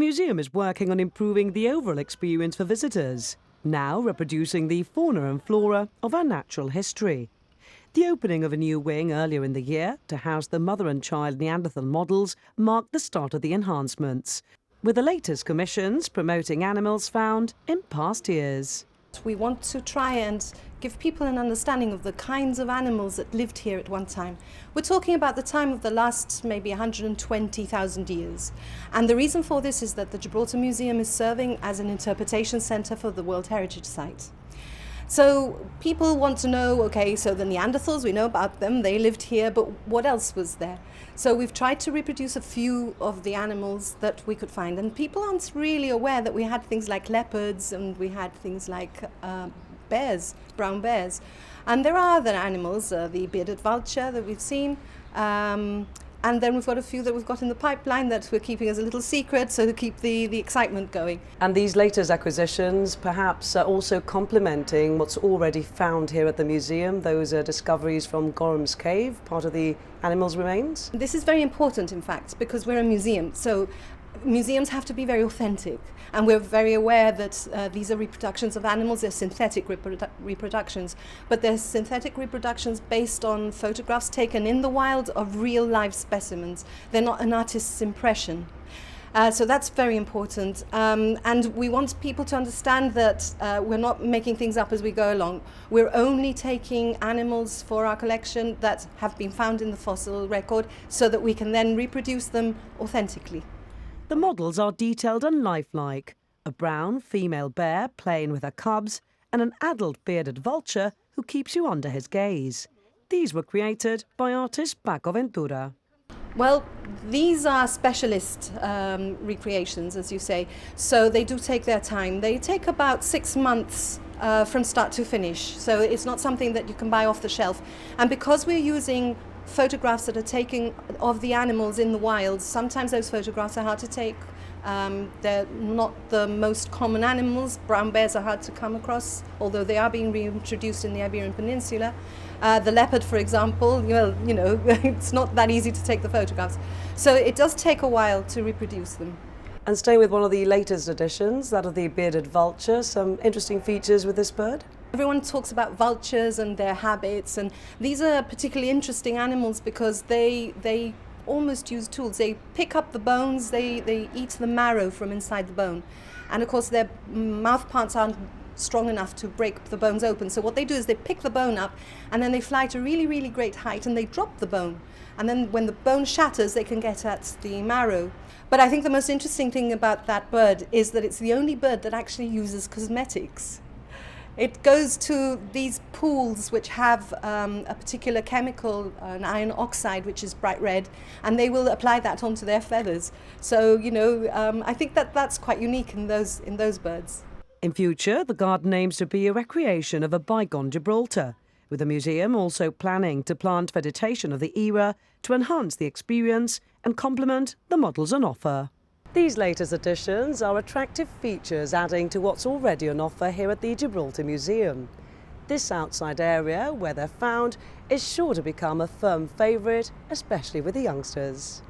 museum is working on improving the overall experience for visitors, now reproducing the fauna and flora of our natural history. The opening of a new wing earlier in the year to house the mother and child Neanderthal models marked the start of the enhancements, with the latest commissions promoting animals found in past years. We want to try and give people an understanding of the kinds of animals that lived here at one time. We're talking about the time of the last maybe 120,000 years. And the reason for this is that the Gibraltar Museum is serving as an interpretation centre for the World Heritage Site. So people want to know, okay, so the Neanderthals, we know about them, they lived here, but what else was there? So we've tried to reproduce a few of the animals that we could find, and people aren't really aware that we had things like leopards and we had things like bears, brown bears. And there are other animals, the bearded vulture that we've seen, and then we've got a few that we've got in the pipeline that we're keeping as a little secret, so to keep the excitement going. And these latest acquisitions perhaps are also complementing what's already found here at the museum. Those are discoveries from Gorham's cave, part of the animals' remains. This is very important, in fact, because we're a museum, so museums have to be very authentic, and we're very aware that these are reproductions of animals. They're synthetic reproductions, but they're synthetic reproductions based on photographs taken in the wild of real live specimens. They're not an artist's impression. So that's very important, and we want people to understand that we're not making things up as we go along. We're only taking animals for our collection that have been found in the fossil record so that we can then reproduce them authentically. The models are detailed and lifelike. A brown female bear playing with her cubs and an adult bearded vulture who keeps you under his gaze. These were created by artist Paco Ventura. Well, these are specialist recreations, as you say, so they do take their time. They take about 6 months from start to finish, so it's not something that you can buy off the shelf. And because we're using photographs that are taken of the animals in the wild, sometimes those photographs are hard to take. They're not the most common animals. Brown bears are hard to come across, although they are being reintroduced in the Iberian Peninsula. The leopard, for example, well, you know, it's not that easy to take the photographs. So it does take a while to reproduce them. And staying with one of the latest additions, that of the bearded vulture, some interesting features with this bird. Everyone talks about vultures and their habits, and these are particularly interesting animals because they almost use tools. They pick up the bones, they eat the marrow from inside the bone, and of course their mouth parts aren't strong enough to break the bones open. So what they do is they pick the bone up and then they fly to really, really great height and they drop the bone. And then when the bone shatters, they can get at the marrow. But I think the most interesting thing about that bird is that it's the only bird that actually uses cosmetics. It goes to these pools which have a particular chemical, an iron oxide, which is bright red, and they will apply that onto their feathers. So, you know, I think that that's quite unique in those birds. In future, the garden aims to be a recreation of a bygone Gibraltar, with the museum also planning to plant vegetation of the era to enhance the experience and complement the models on offer. These latest additions are attractive features adding to what's already on offer here at the Gibraltar Museum. This outside area, where they're found, is sure to become a firm favourite, especially with the youngsters.